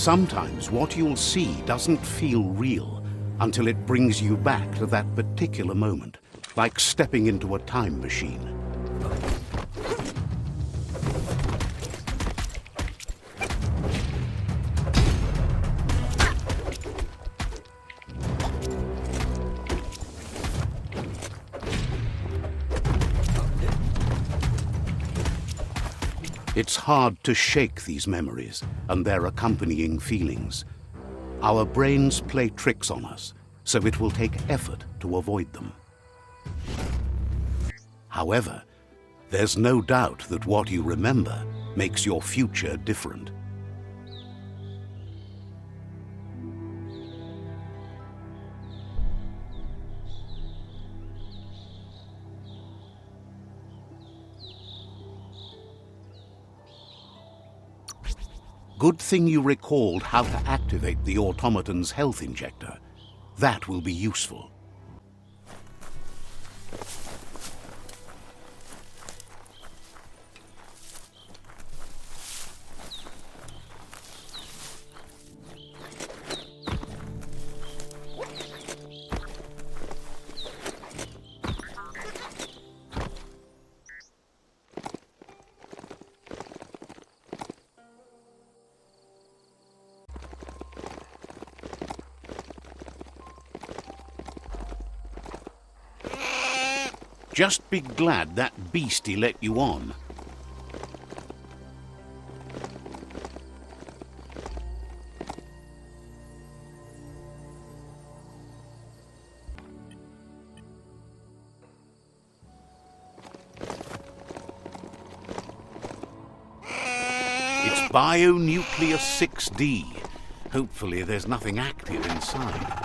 Sometimes what you'll see doesn't feel real until it brings you back to that particular moment, like stepping into a time machine. It's hard to shake these memories and their accompanying feelings. Our brains play tricks on us, so it will take effort to avoid them. However, there's no doubt that what you remember makes your future different. Good thing you recalled how to activate the automaton's health injector. That will be useful. Just be glad that beastie let you on. It's Bionucleus 6D. Hopefully there's nothing active inside.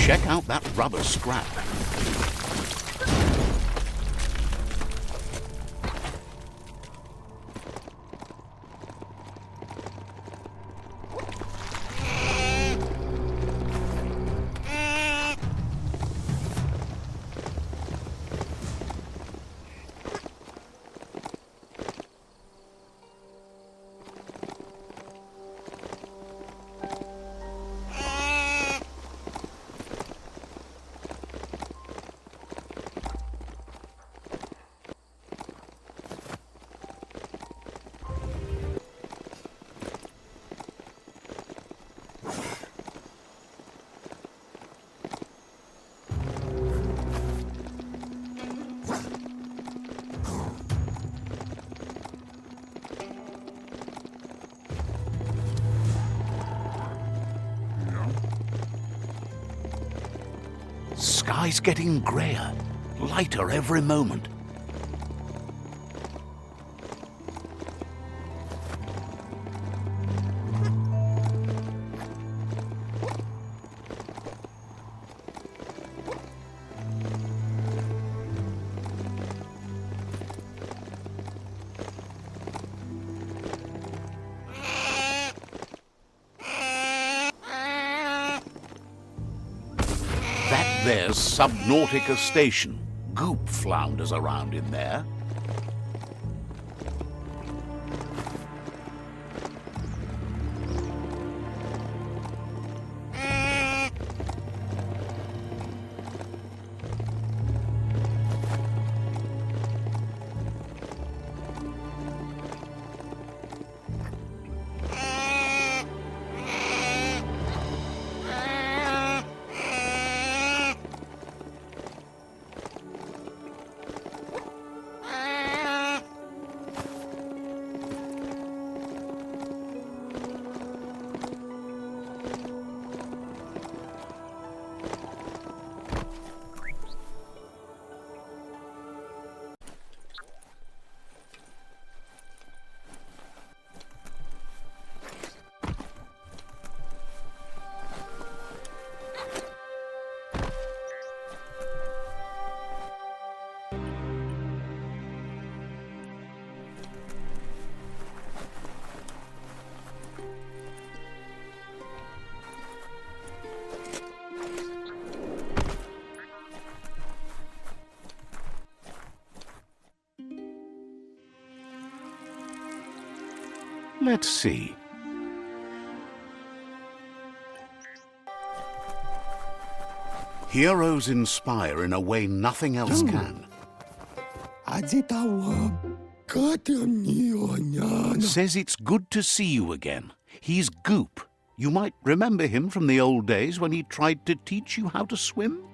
Check out that rubber scrap. Sky's getting grayer, lighter every moment. There's Subnautica Station. Goop flounders around in there. Let's see. Heroes inspire in a way nothing else can. Says it's good to see you again. He's Goop. You might remember him from the old days when he tried to teach you how to swim.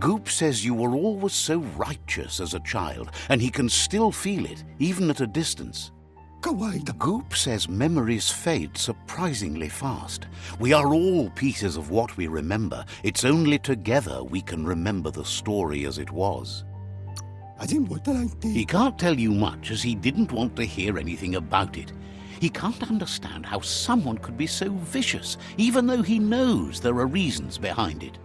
Goop says you were always so righteous as a child, and he can still feel it, even at a distance. Goop says memories fade surprisingly fast. We are all pieces of what we remember. It's only together we can remember the story as it was. He can't tell you much, as he didn't want to hear anything about it. He can't understand how someone could be so vicious, even though he knows there are reasons behind it.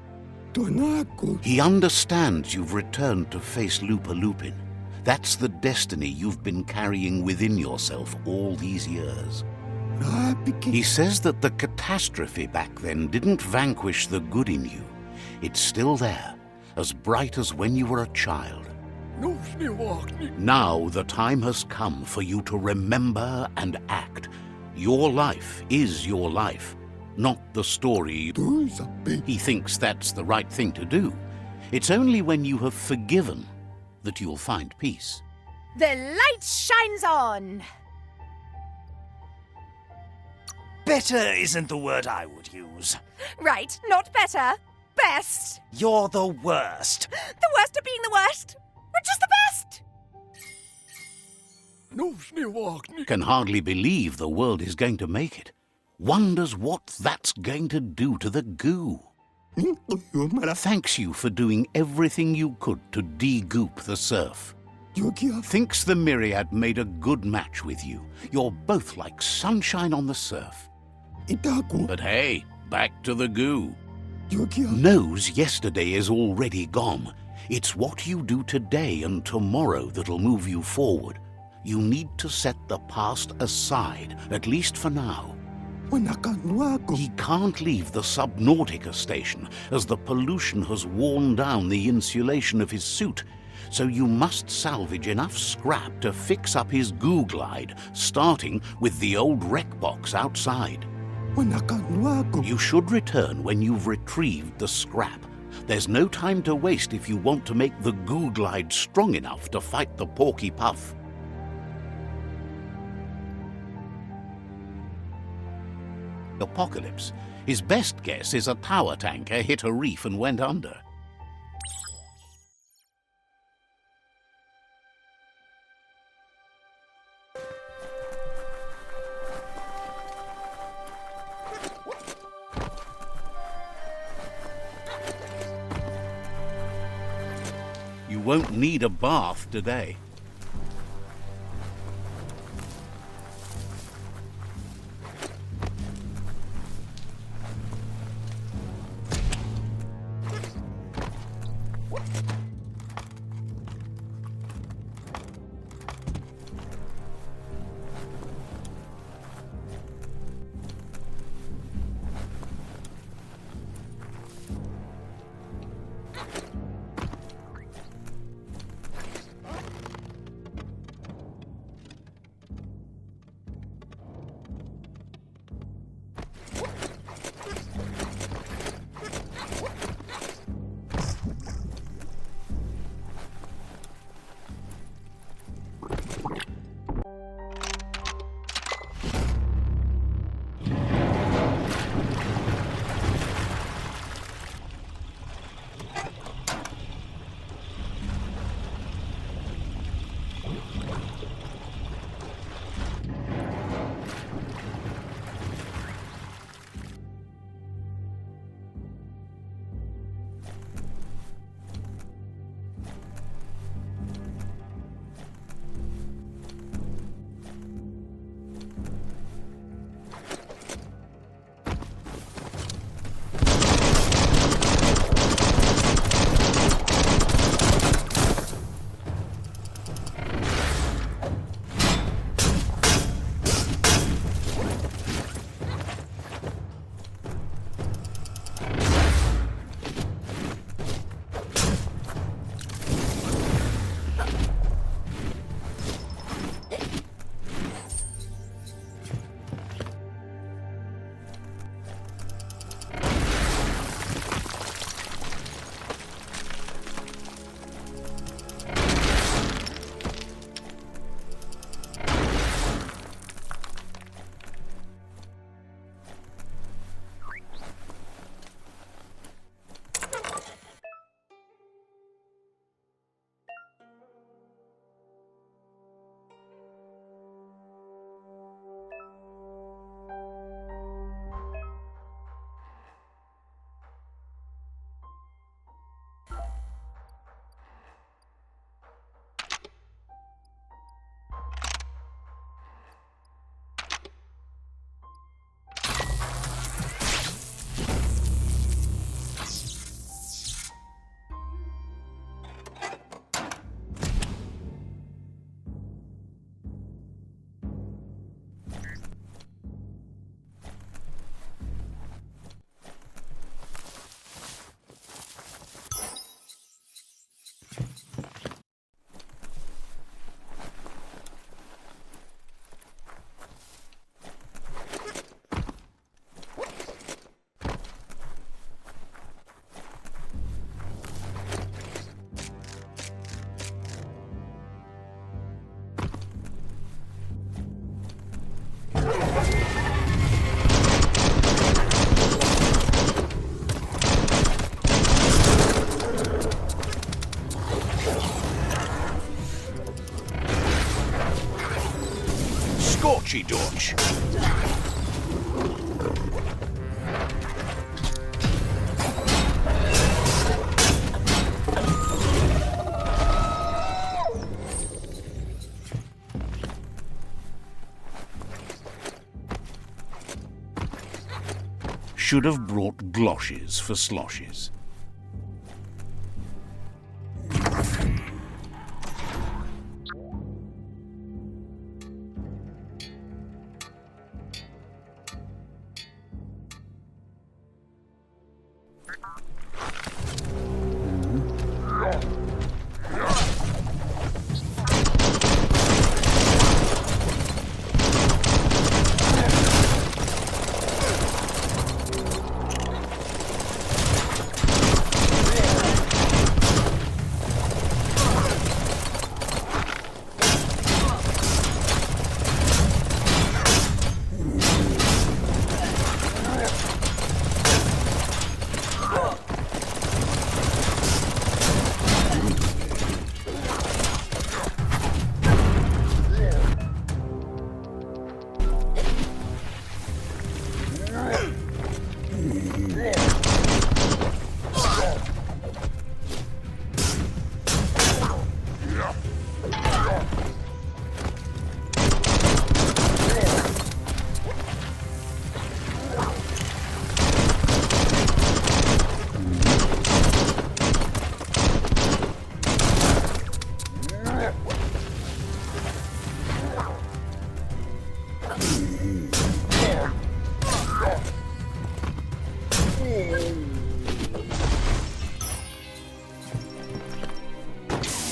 He understands you've returned to face Lupin. That's the destiny you've been carrying within yourself all these years. He says that the catastrophe back then didn't vanquish the good in you. It's still there, as bright as when you were a child. Now the time has come for you to remember and act. Your life is your life, not the story. He thinks that's the right thing to do. It's only when you have forgiven that you'll find peace. The light shines on! Better isn't the word I would use. Right, not better. Best. You're the worst. The worst of being the worst. We're just the best! Can hardly believe the world is going to make it. Wonders what that's going to do to the goo. Thanks you for doing everything you could to de-goop the surf. Thinks the Myriad made a good match with you. You're both like sunshine on the surf. But hey, back to the goo. Knows yesterday is already gone. It's what you do today and tomorrow that'll move you forward. You need to set the past aside, at least for now. He can't leave the Subnautica station, as the pollution has worn down the insulation of his suit, so you must salvage enough scrap to fix up his goo glide, starting with the old wreck box outside. You should return when you've retrieved the scrap. There's no time to waste if you want to make the goo glide strong enough to fight the Porky Puff. Apocalypse. His best guess is a tower tanker hit a reef and went under. You won't need a bath today. should have brought gloshes for sloshes.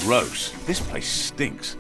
Gross. This place stinks.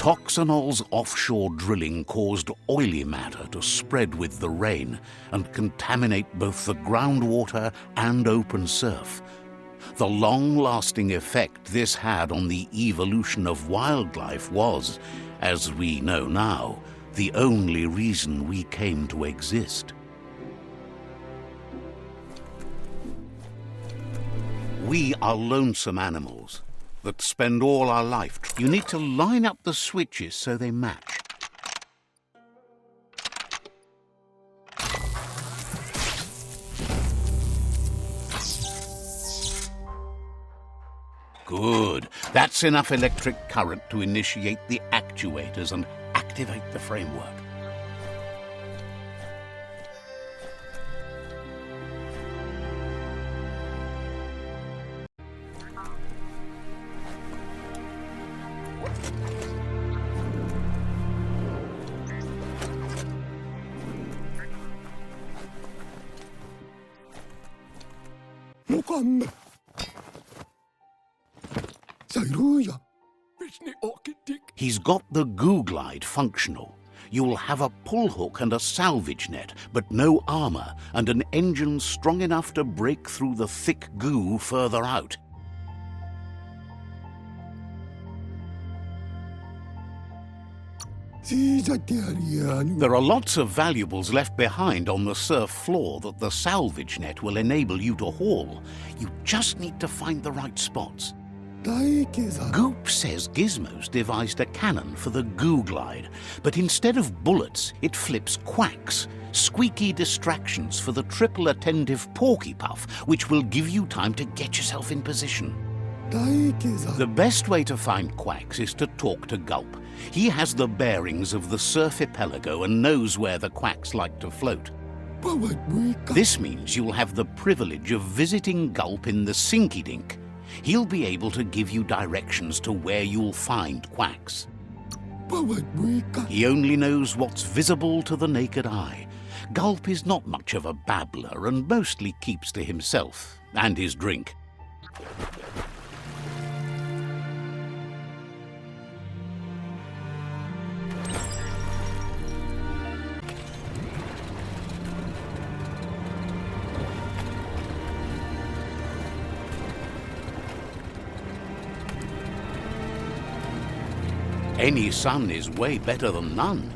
Toxanol's offshore drilling caused oily matter to spread with the rain and contaminate both the groundwater and open surf. The long-lasting effect this had on the evolution of wildlife was, as we know now, the only reason we came to exist. We are lonesome animals that spend all our life. You need to line up the switches so they match. Good. That's enough electric current to initiate the actuators and activate the framework. He's got the goo glide functional. You'll have a pull hook and a salvage net, but no armor, and an engine strong enough to break through the thick goo further out. There are lots of valuables left behind on the surf floor that the salvage net will enable you to haul. You just need to find the right spots. Goop says Gizmo's devised a cannon for the goo glide, but instead of bullets, it flips quacks, squeaky distractions for the triple attentive Porky puff, which will give you time to get yourself in position. The best way to find quacks is to talk to Gulp. He has the bearings of the surf archipelago and knows where the quacks like to float. This means you'll have the privilege of visiting Gulp in the Sinky Dink. He'll be able to give you directions to where you'll find quacks. He only knows what's visible to the naked eye. Gulp is not much of a babbler and mostly keeps to himself and his drink. Any sun is way better than none.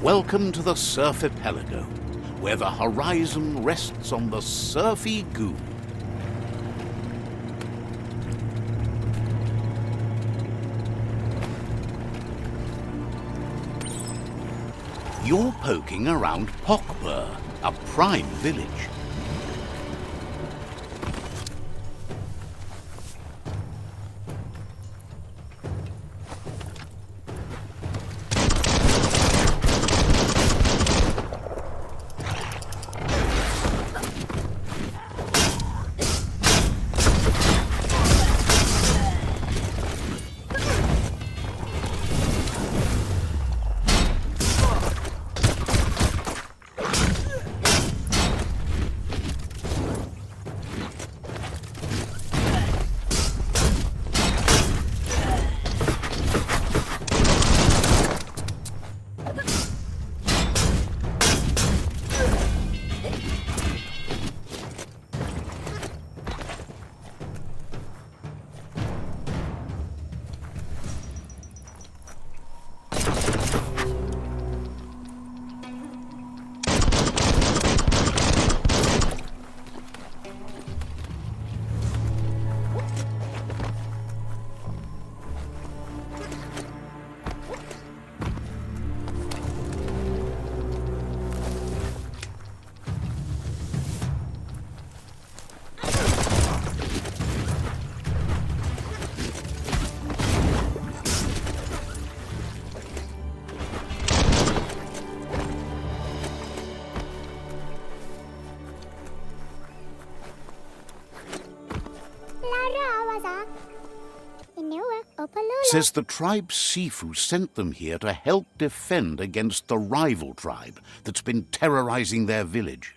Welcome to the Surf Archipelago, where the horizon rests on the surfy goo. You're poking around Porky, a prime village. Says the tribe Sifu sent them here to help defend against the rival tribe that's been terrorizing their village.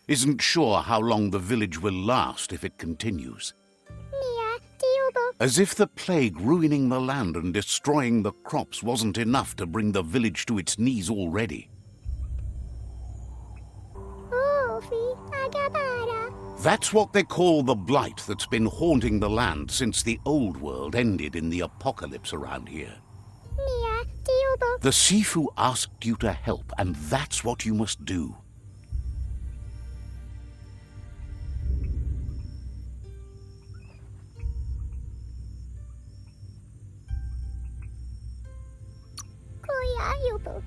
Isn't sure how long the village will last if it continues. As if the plague ruining the land and destroying the crops wasn't enough to bring the village to its knees already. That's what they call the blight that's been haunting the land since the old world ended in the apocalypse around here. The Sifu asked you to help, and that's what you must do.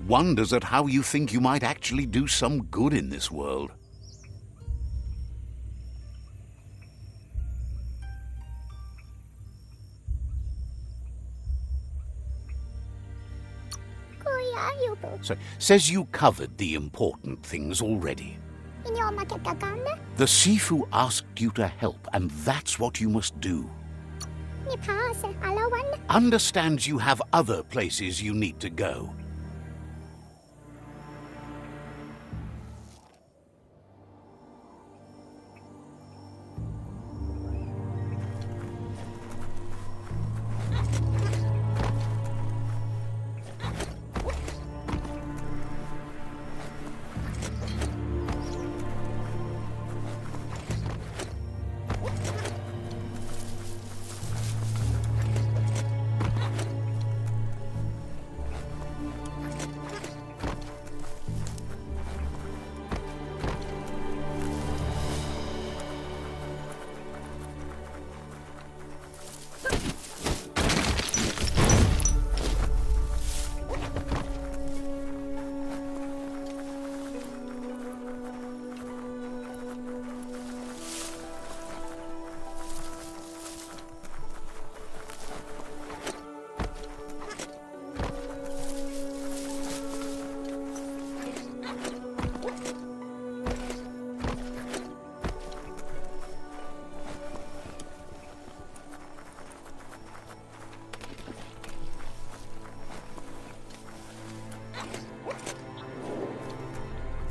Wonders at how you think you might actually do some good in this world. So, says you covered the important things already. The Sifu asked you to help, and that's what you must do. Understands you have other places you need to go.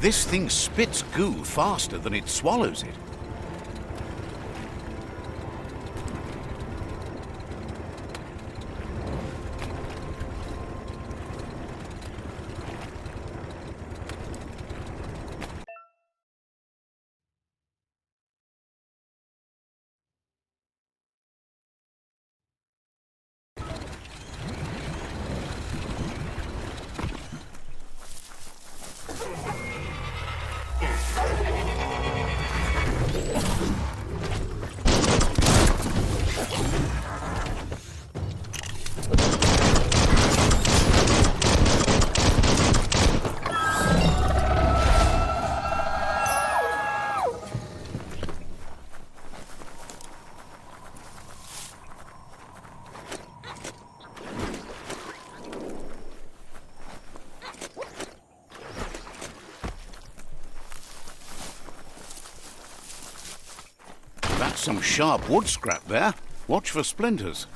This thing spits goo faster than it swallows it. That's some sharp wood scrap there. Watch for splinters.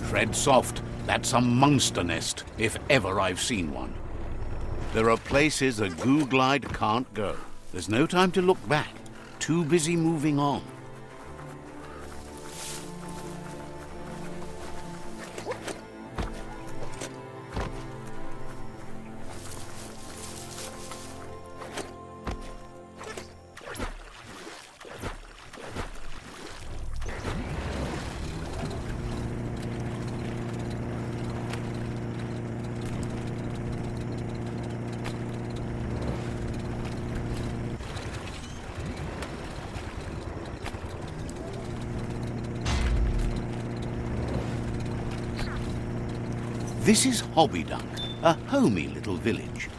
Tread soft. That's a monster nest, if ever I've seen one. There are places a goo glide can't go. There's no time to look back. Too busy moving on. This is Hobbydunk, a homey little village.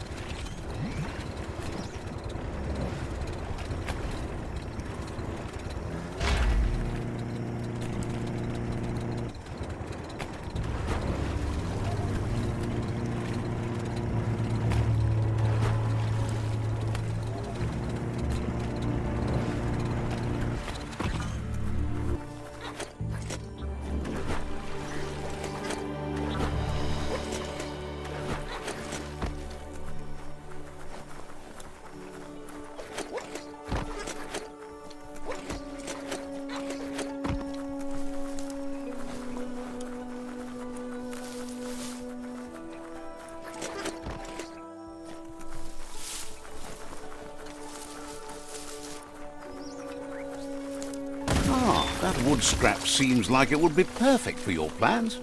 That wood scrap seems like it would be perfect for your plans.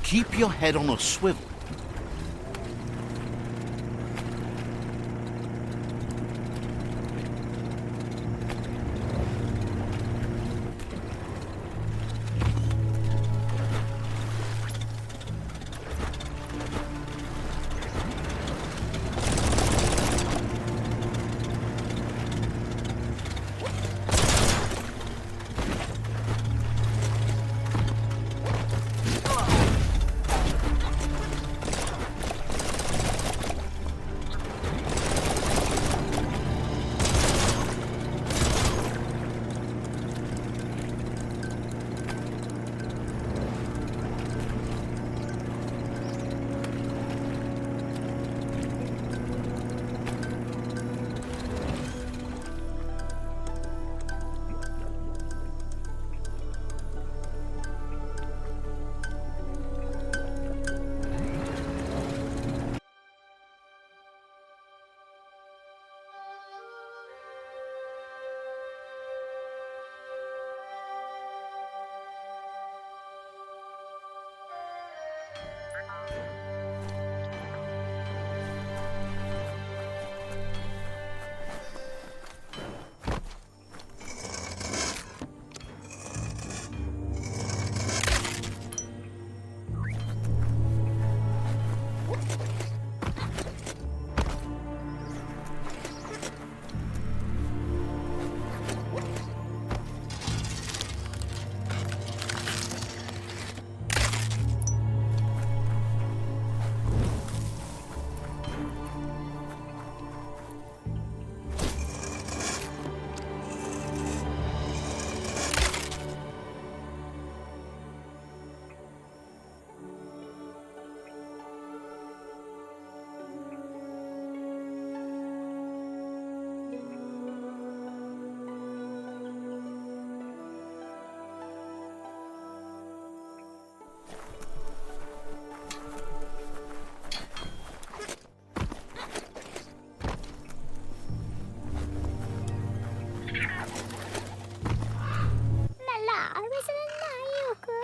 Keep your head on a swivel.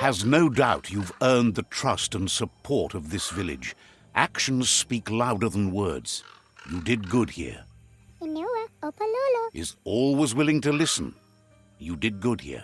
has no doubt you've earned the trust and support of this village. Actions speak louder than words. You did good here. Inua Opalolo. Is always willing to listen. You did good here.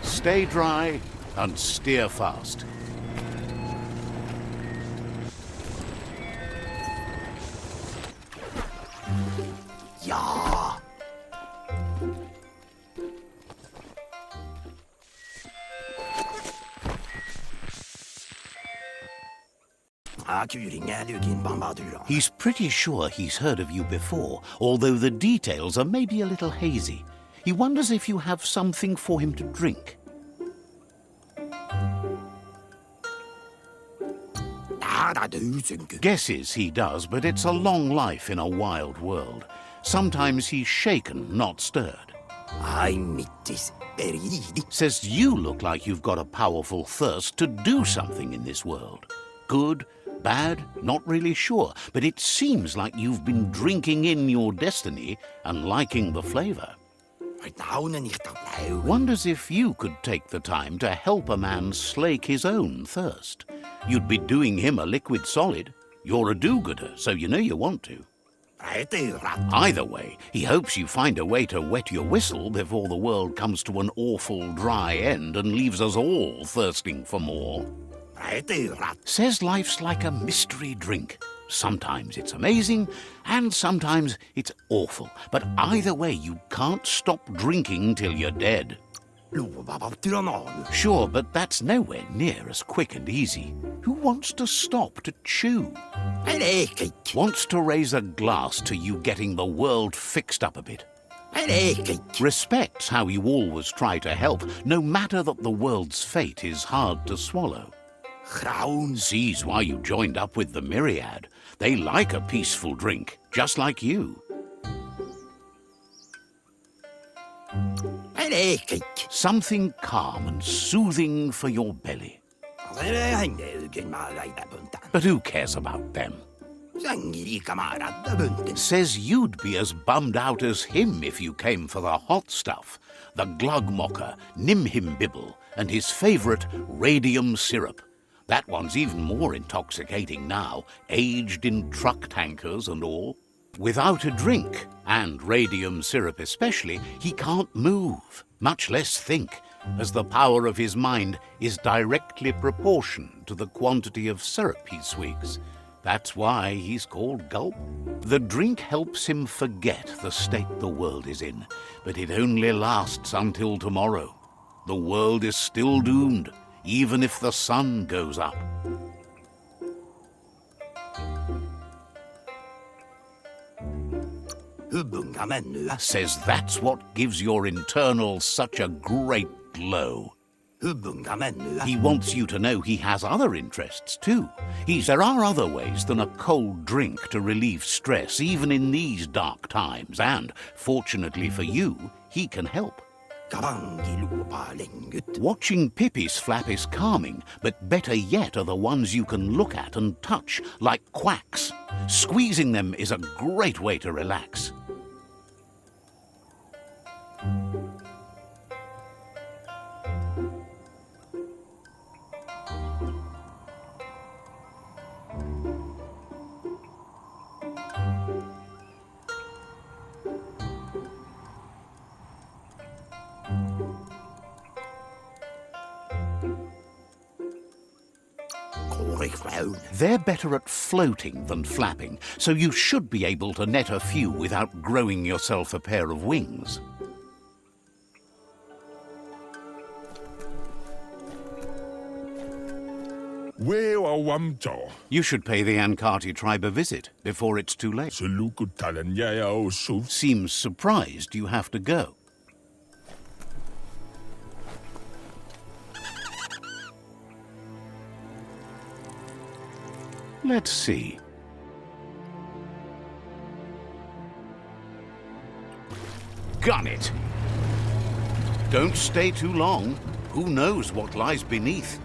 Stay dry and steer fast. Ja. He's pretty sure he's heard of you before, although the details are maybe a little hazy. He wonders if you have something for him to drink. Guesses he does, but it's a long life in a wild world. Sometimes he's shaken, not stirred. Says you look like you've got a powerful thirst to do something in this world. Good, bad, not really sure, but it seems like you've been drinking in your destiny and liking the flavor. Wonders if you could take the time to help a man slake his own thirst. You'd be doing him a liquid solid. You're a do-gooder, so you know you want to. Either way, he hopes you find a way to wet your whistle before the world comes to an awful dry end and leaves us all thirsting for more. Says life's like a mystery drink. Sometimes it's amazing, and sometimes it's awful. But either way, you can't stop drinking till you're dead. Sure, but that's nowhere near as quick and easy. Who wants to stop to chew? Wants to raise a glass to you getting the world fixed up a bit. Respects how you always try to help, no matter that the world's fate is hard to swallow. Sees why you joined up with the Myriad. They like a peaceful drink, just like you. Something calm and soothing for your belly. But who cares about them? Says you'd be as bummed out as him if you came for the hot stuff. The Glugmocker, Nimhimbibble, and his favourite radium syrup. That one's even more intoxicating now, aged in truck tankers and all. Without a drink, and radium syrup especially, he can't move, much less think, as the power of his mind is directly proportioned to the quantity of syrup he swigs. That's why he's called Gulp. The drink helps him forget the state the world is in, but it only lasts until tomorrow. The world is still doomed, even if the sun goes up. Says that's what gives your internals such a great glow. He wants you to know he has other interests too. There are other ways than a cold drink to relieve stress, even in these dark times, and, fortunately for you, he can help. Watching Pippi's flap is calming, but better yet are the ones you can look at and touch, like quacks. Squeezing them is a great way to relax. They're better at floating than flapping, so you should be able to net a few without growing yourself a pair of wings. You should pay the Ankati tribe a visit before it's too late. Seems surprised you have to go. Let's see. Gun it! Don't stay too long. Who knows what lies beneath?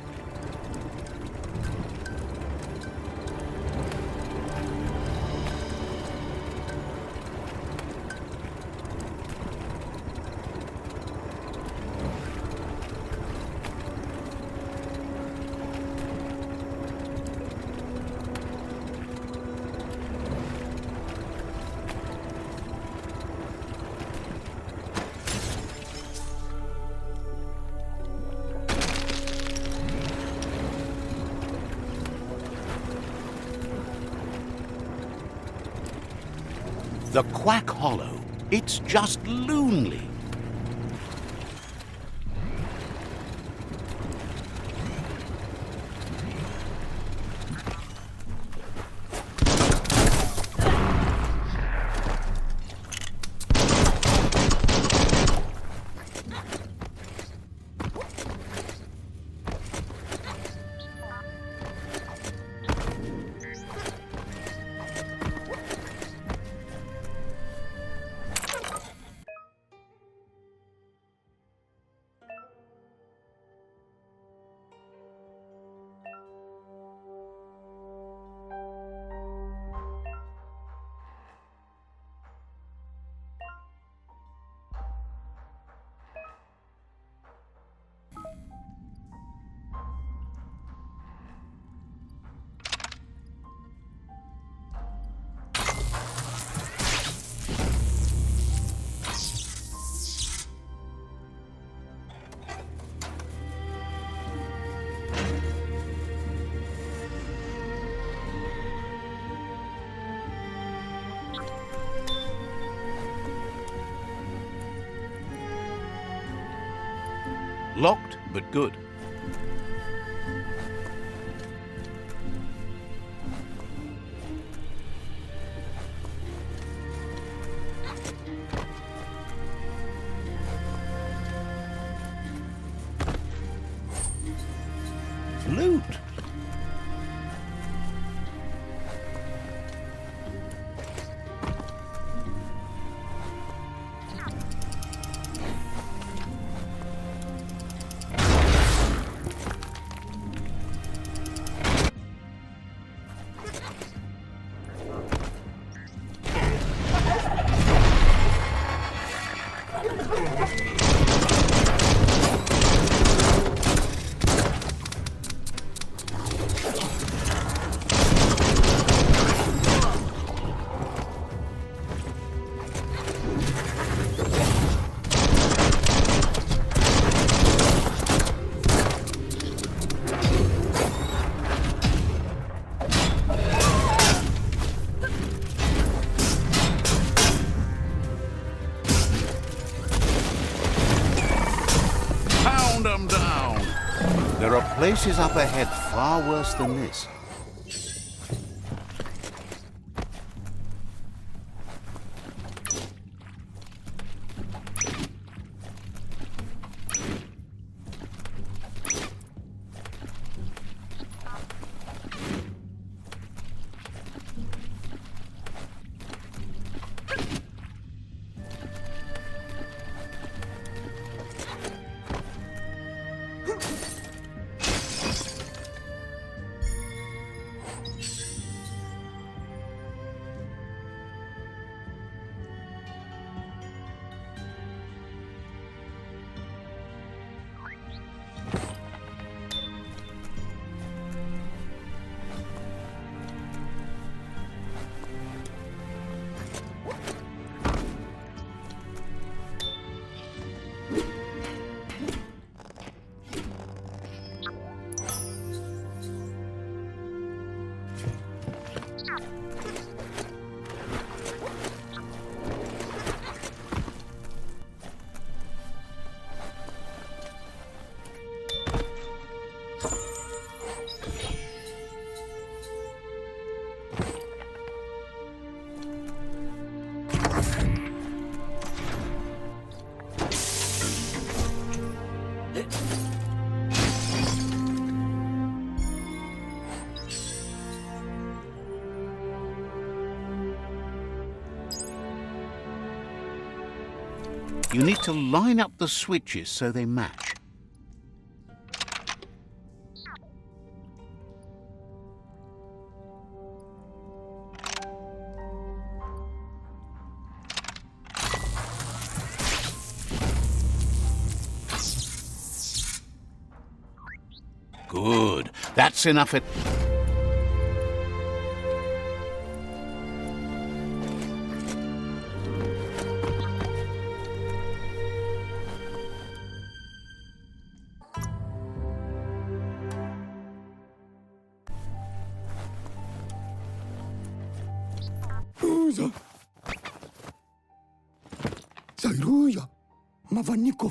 The Quack Hollow. It's just loonly. Locked, but good. Loot. Down. There are places up ahead far worse than this. You need to line up the switches so they match. Good. That's enough.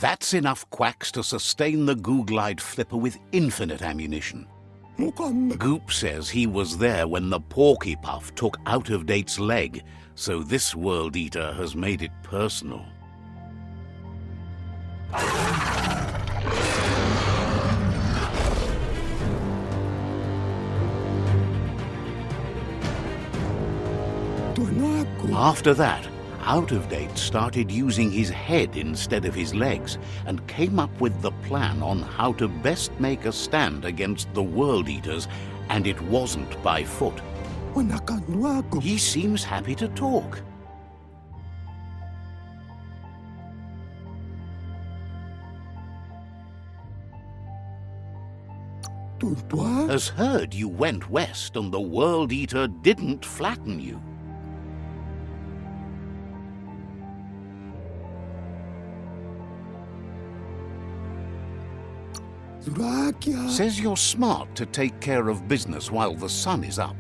That's enough quacks to sustain the Googlide flipper with infinite ammunition. Goop says he was there when the Porky Puff took Out-of-Date's leg, so this World Eater has made it personal. After that, Out-of-Date started using his head instead of his legs and came up with the plan on how to best make a stand against the World Eaters, and it wasn't by foot. He seems happy to talk. Has heard you went west and the World Eater didn't flatten you. Says you're smart to take care of business while the sun is up.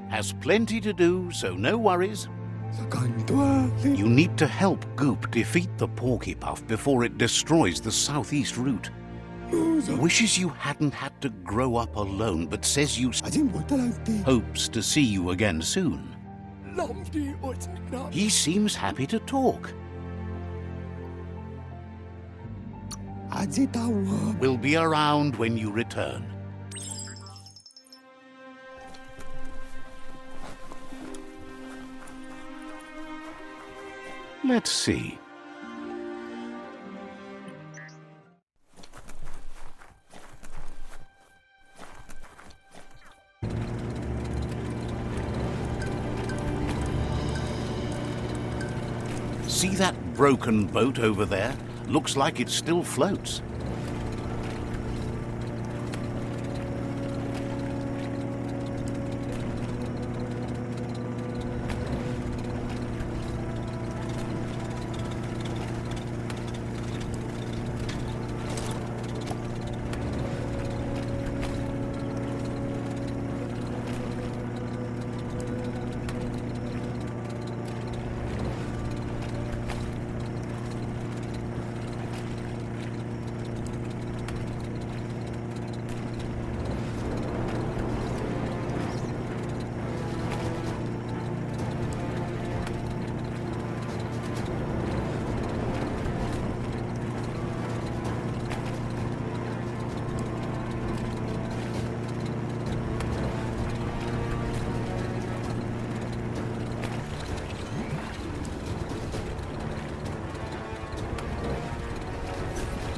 Has plenty to do, so no worries. You need to help Goop defeat the Porky Puff before it destroys the southeast route. Wishes you hadn't had to grow up alone, but says you hopes to see you again soon. He seems happy to talk. We'll be around when you return. Let's see. See that broken boat over there? Looks like it still floats.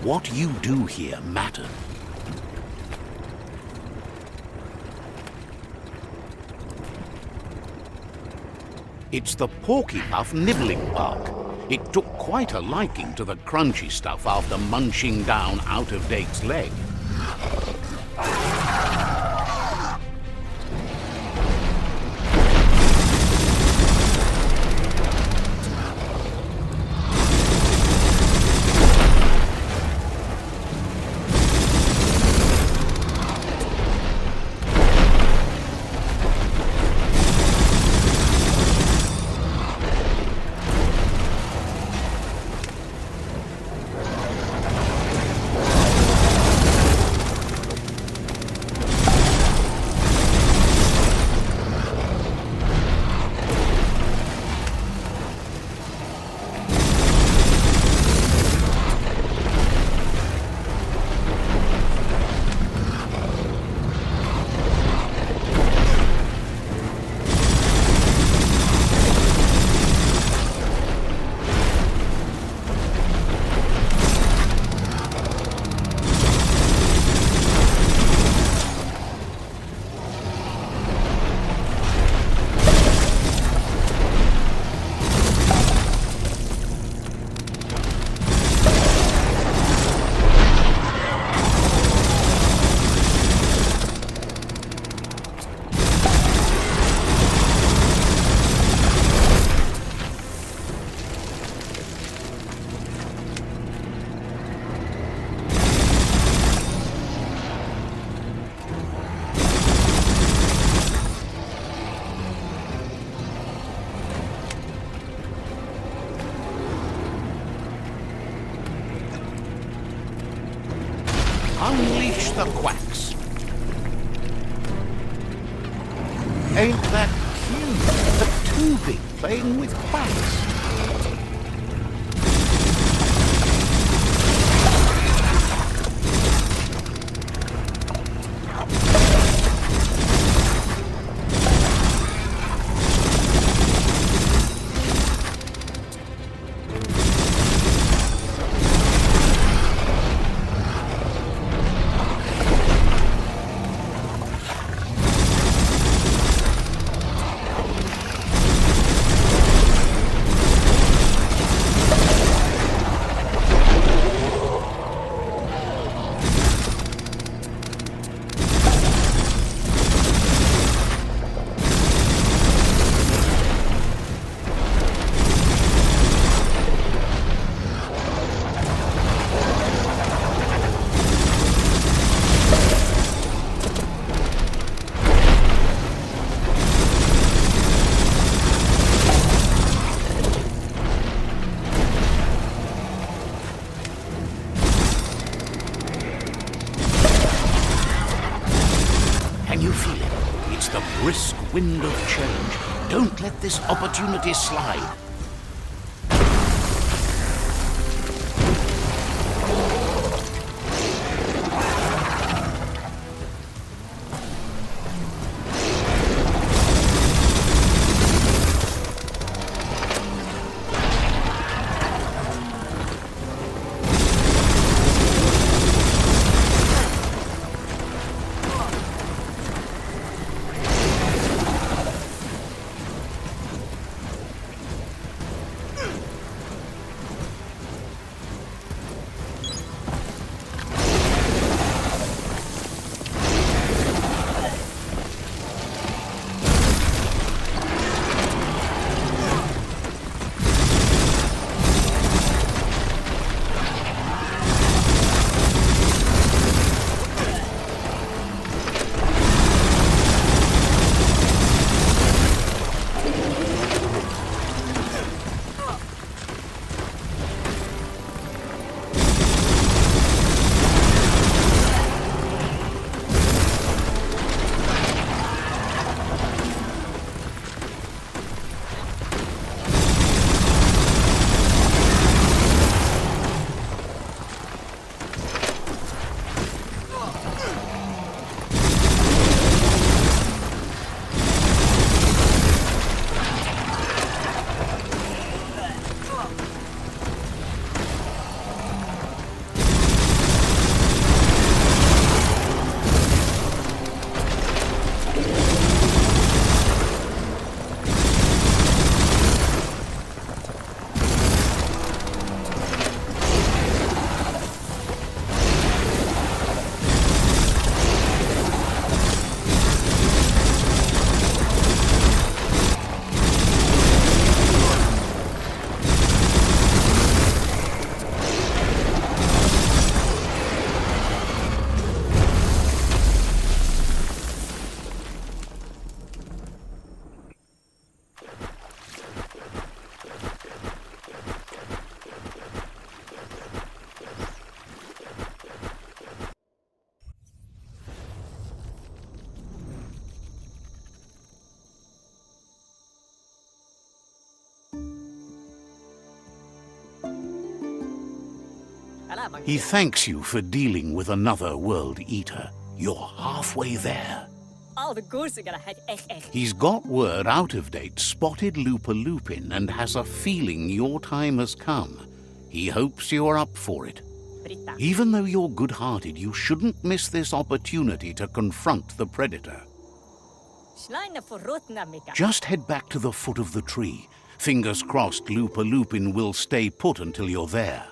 What you do here matters. It's the Porky Puff nibbling bark. It took quite a liking to the crunchy stuff after munching down Out-of-Date's leg. Unleash the quacks. Ain't that cute? The two big playing with quacks. Can you feel it? It's the brisk wind of change. Don't let this opportunity slide. He thanks you for dealing with another World Eater. You're halfway there. He's got word out of date spotted Lupin and has a feeling your time has come. He hopes you're up for it. Even though you're good-hearted, you shouldn't miss this opportunity to confront the Predator. Just head back to the foot of the tree. Fingers crossed Lupin will stay put until you're there.